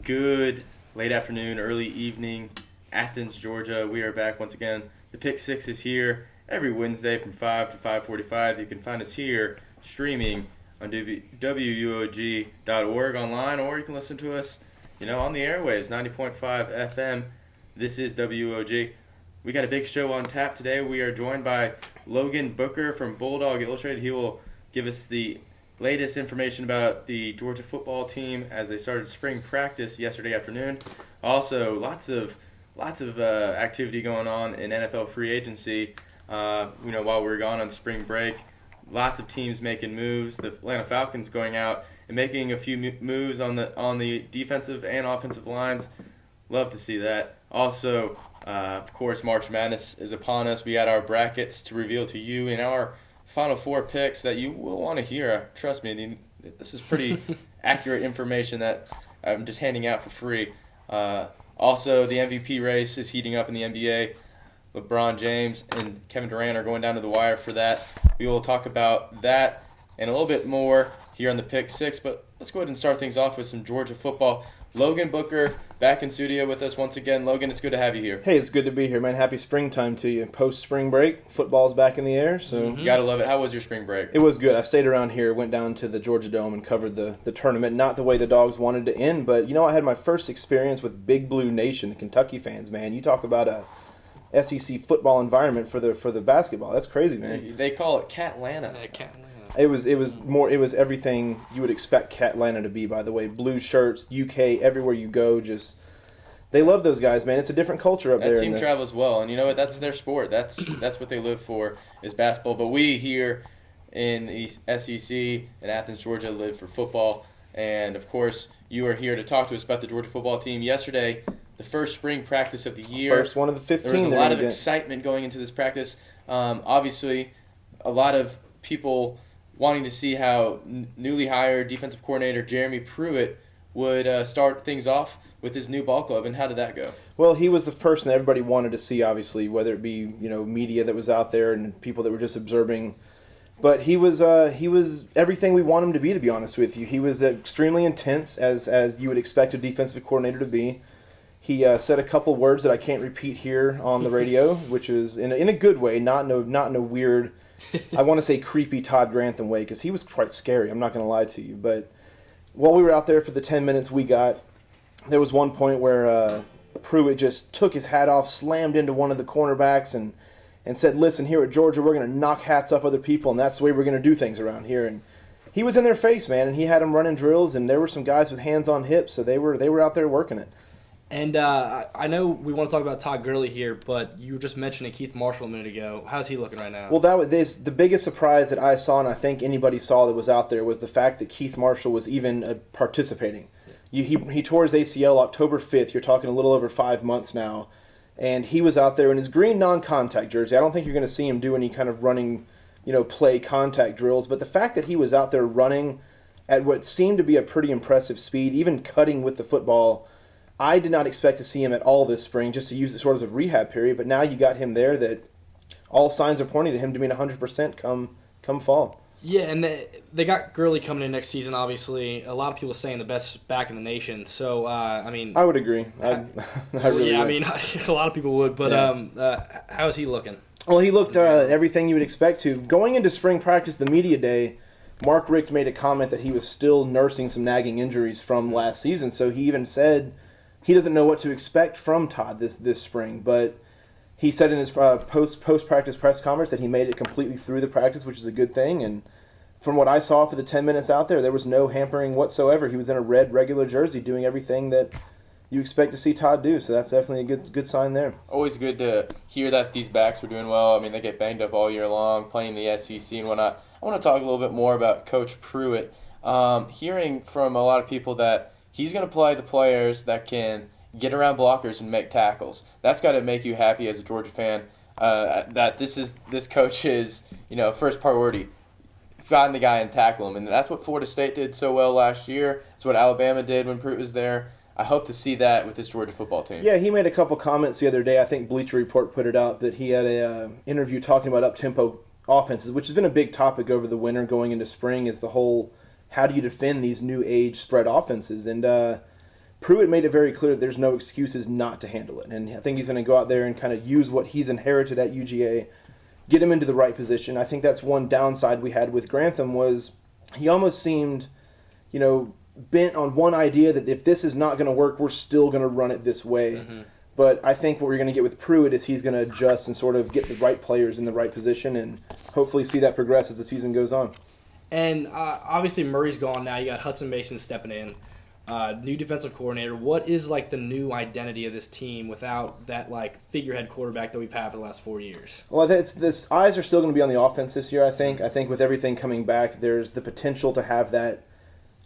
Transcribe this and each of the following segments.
Good late afternoon, early evening, Athens, Georgia. We are back once again. The Pick Six is here every Wednesday from 5 to 5:45. You can find us here streaming on WUOG.org online, or you can listen to us, on the airwaves, 90.5 FM. This is WUOG. We got a big show on tap today. We are joined by Logan Booker from Bulldog Illustrated. He will give us the latest information about the Georgia football team as they started spring practice yesterday afternoon. Also, lots of activity going on in NFL free agency. While we were gone on spring break, lots of teams making moves. The Atlanta Falcons going out and making a few moves on the defensive and offensive lines. Love to see that. Also, of course, March Madness is upon us. We got our brackets to reveal to you in our Final Four picks that you will want to hear. Trust me, this is pretty accurate information that I'm just handing out for free. Also, the MVP race is heating up in the NBA. LeBron James and Kevin Durant are going down to the wire for that. We will talk about that and a little bit more here on the Pick Six, but let's go ahead and start things off with some Georgia football. Logan Booker back in studio with us once again. Logan, it's good to have you here. Hey, it's good to be here, man. Happy springtime to you. Post-spring break, football's back in the air. So You got to love it. How was your spring break? It was good. I stayed around here, went down to the Georgia Dome and covered the tournament. Not the way the Dogs wanted to end, but, I had my first experience with Big Blue Nation, the Kentucky fans, man. You talk about a SEC football environment for the basketball. That's crazy, man. They call it Catlanta. It was everything you would expect Catlanta to be, by the way. Blue shirts, UK, everywhere you go, just they love those guys, man. It's a different culture up there. That team travels well, and you know what? That's their sport. That's what they live for is basketball. But we here in the SEC in Athens, Georgia, live for football. And of course, you are here to talk to us about the Georgia football team. Yesterday, the first spring practice of the year. First one of the 15. There was a lot of excitement going into this practice. Obviously, a lot of people wanting to see how newly hired defensive coordinator Jeremy Pruitt would start things off with his new ball club, and how did that go? Well, he was the person that everybody wanted to see, obviously, whether it be media that was out there and people that were just observing. But he was everything we want him to be honest with you. He was extremely intense, as you would expect a defensive coordinator to be. He said a couple words that I can't repeat here on the radio, which is in a good way, not in a weird, I want to say creepy Todd Grantham way, because he was quite scary. I'm not going to lie to you. But while we were out there for the 10 minutes we got, there was one point where Pruitt just took his hat off, slammed into one of the cornerbacks, and said, "Listen, here at Georgia, we're going to knock hats off other people, and that's the way we're going to do things around here." And he was in their face, man, and he had them running drills, and there were some guys with hands on hips, so they were out there working it. And I know we want to talk about Todd Gurley here, but you were just mentioning Keith Marshall a minute ago. How's he looking right now? Well, the biggest surprise that I saw, and I think anybody saw that was out there, was the fact that Keith Marshall was even participating. He tore his ACL October 5th. You're talking a little over 5 months now. And he was out there in his green non-contact jersey. I don't think you're going to see him do any kind of running, play contact drills. But the fact that he was out there running at what seemed to be a pretty impressive speed, even cutting with the football, I did not expect to see him at all this spring, just to use it sort of as a rehab period. But now you got him there that all signs are pointing to him to being 100% come fall. Yeah, and they got Gurley coming in next season, obviously. A lot of people saying the best back in the nation. So, I would agree. I really would. A lot of people would. But yeah. How is he looking? Well, he looked everything you would expect to. Going into spring practice, the media day, Mark Richt made a comment that he was still nursing some nagging injuries from last season. So he even said he doesn't know what to expect from Todd this spring. But he said in his post-practice press conference that he made it completely through the practice, which is a good thing. And from what I saw for the 10 minutes out there was no hampering whatsoever. He was in a red regular jersey doing everything that you expect to see Todd do. So that's definitely a good sign there. Always good to hear that these backs were doing well. I mean, they get banged up all year long, playing the SEC and whatnot. I want to talk a little bit more about Coach Pruitt. Hearing from a lot of people that he's going to play the players that can get around blockers and make tackles. That's got to make you happy as a Georgia fan. That this coach's first priority. Find the guy and tackle him, and that's what Florida State did so well last year. It's what Alabama did when Pruitt was there. I hope to see that with this Georgia football team. Yeah, he made a couple comments the other day. I think Bleacher Report put it out that he had a interview talking about up-tempo offenses, which has been a big topic over the winter going into spring, is the whole how do you defend these new age spread offenses. And Pruitt made it very clear that there's no excuses not to handle it. And I think he's going to go out there and kind of use what he's inherited at UGA, get him into the right position. I think that's one downside we had with Grantham was he almost seemed, bent on one idea that if this is not going to work, we're still going to run it this way. Mm-hmm. But I think what we're going to get with Pruitt is he's going to adjust and sort of get the right players in the right position and hopefully see that progress as the season goes on. And obviously Murray's gone now. You got Hudson Mason stepping in, new defensive coordinator. What is the new identity of this team without that figurehead quarterback that we've had for the last 4 years? Well, this eyes are still going to be on the offense this year. I think with everything coming back, there's the potential to have that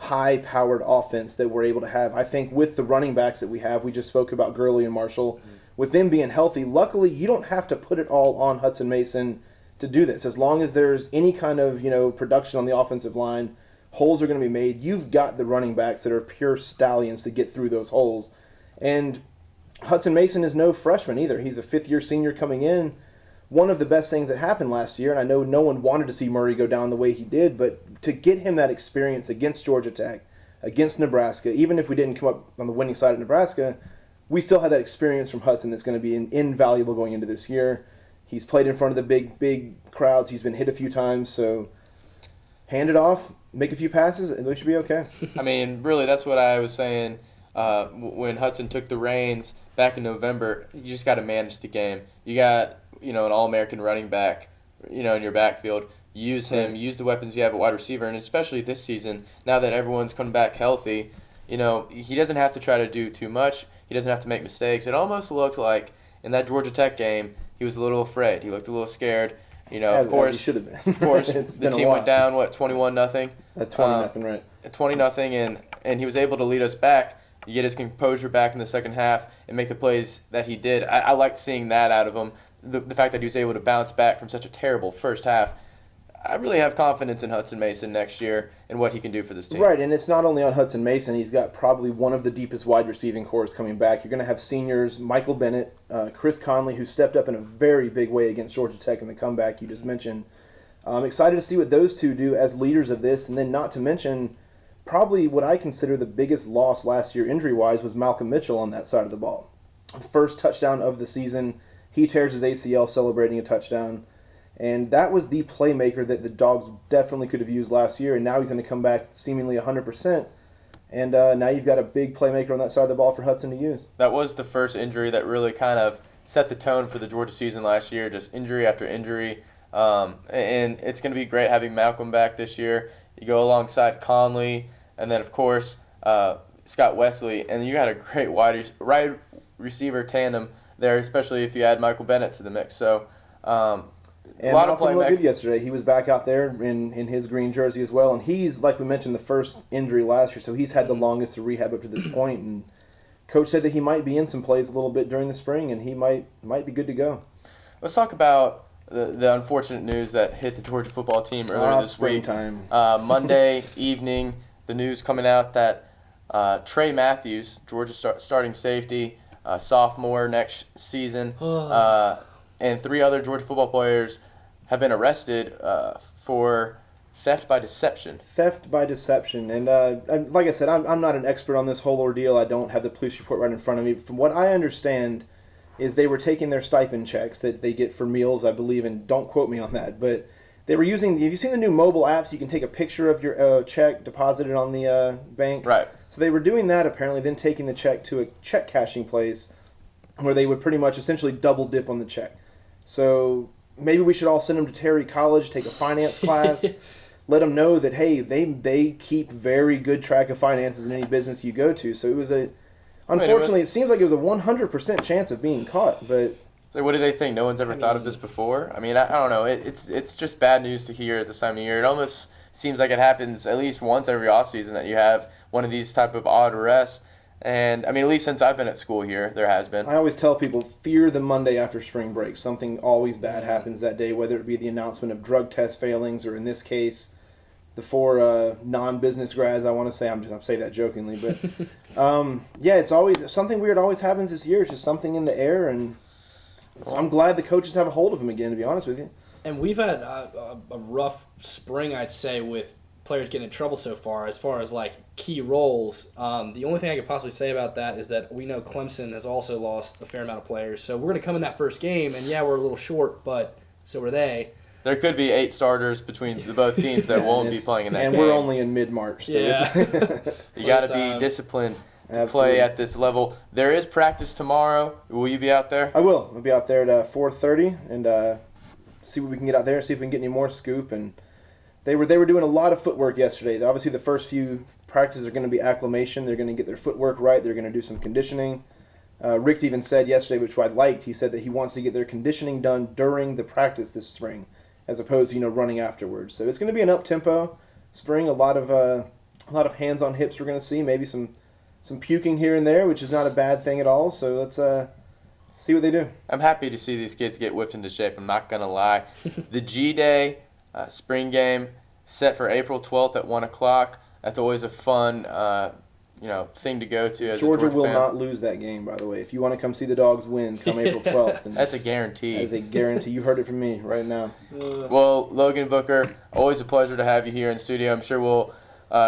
high-powered offense that we're able to have. I think with the running backs that we have, we just spoke about Gurley and Marshall, with them being healthy, luckily you don't have to put it all on Hudson Mason to do this. As long as there's any kind of production on the offensive line, holes are going to be made. You've got the running backs that are pure stallions to get through those holes. And Hudson Mason is no freshman either. He's a fifth-year senior coming in. One of the best things that happened last year, and I know no one wanted to see Murray go down the way he did, but to get him that experience against Georgia Tech, against Nebraska, even if we didn't come up on the winning side of Nebraska, we still had that experience from Hudson that's going to be invaluable going into this year. He's played in front of the big crowds. He's been hit a few times, so hand it off, make a few passes, and we should be okay. I mean, really, that's what I was saying when Hudson took the reins back in November. You just got to manage the game. You got an All-American running back, in your backfield. Use him. Use the weapons you have at wide receiver, and especially this season, now that everyone's coming back healthy, he doesn't have to try to do too much. He doesn't have to make mistakes. It almost looked like in that Georgia Tech game, he was a little afraid. He looked a little scared. Of course, he should have been. Of course, the team went down 21-0. 20-0, right? 20-0, and he was able to lead us back. You get his composure back in the second half and make the plays that he did. I liked seeing that out of him. The fact that he was able to bounce back from such a terrible first half. I really have confidence in Hudson Mason next year and what he can do for this team. Right, and it's not only on Hudson Mason. He's got probably one of the deepest wide receiving cores coming back. You're going to have seniors, Michael Bennett, Chris Conley, who stepped up in a very big way against Georgia Tech in the comeback you just mentioned. I'm excited to see what those two do as leaders of this, and then not to mention probably what I consider the biggest loss last year injury-wise was Malcolm Mitchell on that side of the ball. First touchdown of the season, he tears his ACL celebrating a touchdown. And that was the playmaker that the Dogs definitely could have used last year, and now he's going to come back seemingly 100%. And now you've got a big playmaker on that side of the ball for Hudson to use. That was the first injury that really kind of set the tone for the Georgia season last year, just injury after injury. And it's going to be great having Malcolm back this year. You go alongside Conley, and then, of course, Scott Wesley. And you got a great wide receiver tandem there, especially if you add Michael Bennett to the mix. So, and Malcolm looked good yesterday. He was back out there in his green jersey as well. And he's, like we mentioned, the first injury last year, so he's had the longest to rehab up to this point. And Coach said that he might be in some plays a little bit during the spring, and he might be good to go. Let's talk about the unfortunate news that hit the Georgia football team earlier this week. Monday evening, the news coming out that Trey Matthews, Georgia starting safety, sophomore next season, and 3 other Georgia football players have been arrested for theft by deception. Theft by deception. And like I said, I'm not an expert on this whole ordeal. I don't have the police report right in front of me. From what I understand is they were taking their stipend checks that they get for meals, I believe, and don't quote me on that, but they were using, have you seen the new mobile apps? You can take a picture of your check, deposit it on the bank. Right. So they were doing that apparently, then taking the check to a check cashing place where they would pretty much essentially double dip on the check. So maybe we should all send them to Terry College, take a finance class, let them know that, hey, they keep very good track of finances in any business you go to. So it was unfortunately, it seems like it was a 100% chance of being caught. But so what do they think? No one's ever thought of this before? I mean, I don't know. It's just bad news to hear at this time of year. It almost seems like it happens at least once every offseason that you have one of these type of odd arrests. And, I mean, at least since I've been at school here, there has been. I always tell people, fear the Monday after spring break. Something always bad happens that day, whether it be the announcement of drug test failings or, in this case, the 4 non-business grads, I want to say. I'm saying that jokingly. But, yeah, it's always something weird always happens this year. It's just something in the air. And so I'm glad the coaches have a hold of him again, to be honest with you. And we've had a rough spring, I'd say, with players getting in trouble so far. As far as like key roles, the only thing I could possibly say about that is that we know Clemson has also lost a fair amount of players. So we're going to come in that first game, and yeah, we're a little short, but so are they. There could be 8 starters between the both teams that won't be playing in that game. And we're only in mid-March, so you got to be disciplined to play at this level. There is practice tomorrow. Will you be out there? I will. I'll be out there at 4:30 and see what we can get out there, see if we can get any more scoop. And they were doing a lot of footwork yesterday. Obviously, the first few practices are going to be acclimation. They're going to get their footwork right. They're going to do some conditioning. Rick even said yesterday, which I liked, he said that he wants to get their conditioning done during the practice this spring, as opposed to running afterwards. So it's going to be an up-tempo spring. A lot of hands on hips we're going to see. Maybe some puking here and there, which is not a bad thing at all. So let's see what they do. I'm happy to see these kids get whipped into shape. I'm not going to lie. The G-Day spring game set for April 12th at 1 o'clock. That's always a fun thing to go to as Georgia a Georgia will fan. not lose that game, by the way. If you want to come see the Dogs win, come April 12th. And that's a guarantee. That is a guarantee. You heard it from me right now. Well, Logan Booker, always a pleasure to have you here in studio. I'm sure we'll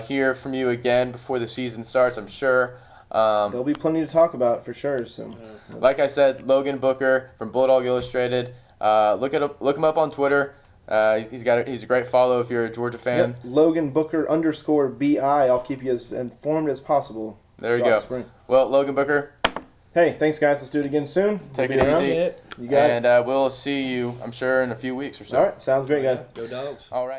hear from you again before the season starts, I'm sure. There'll be plenty to talk about for sure. So, like I said, Logan Booker from Bulldog Illustrated. Look him up on Twitter. He's a great follow if you're a Georgia fan. Yep. Logan Booker _BI. I'll keep you as informed as possible. There you go. Spring. Well, Logan Booker. Hey, thanks guys. Let's do it again soon. Take it easy. You got it. And we'll see you, I'm sure, in a few weeks or so. All right. Sounds great, guys. Go Dogs. All right.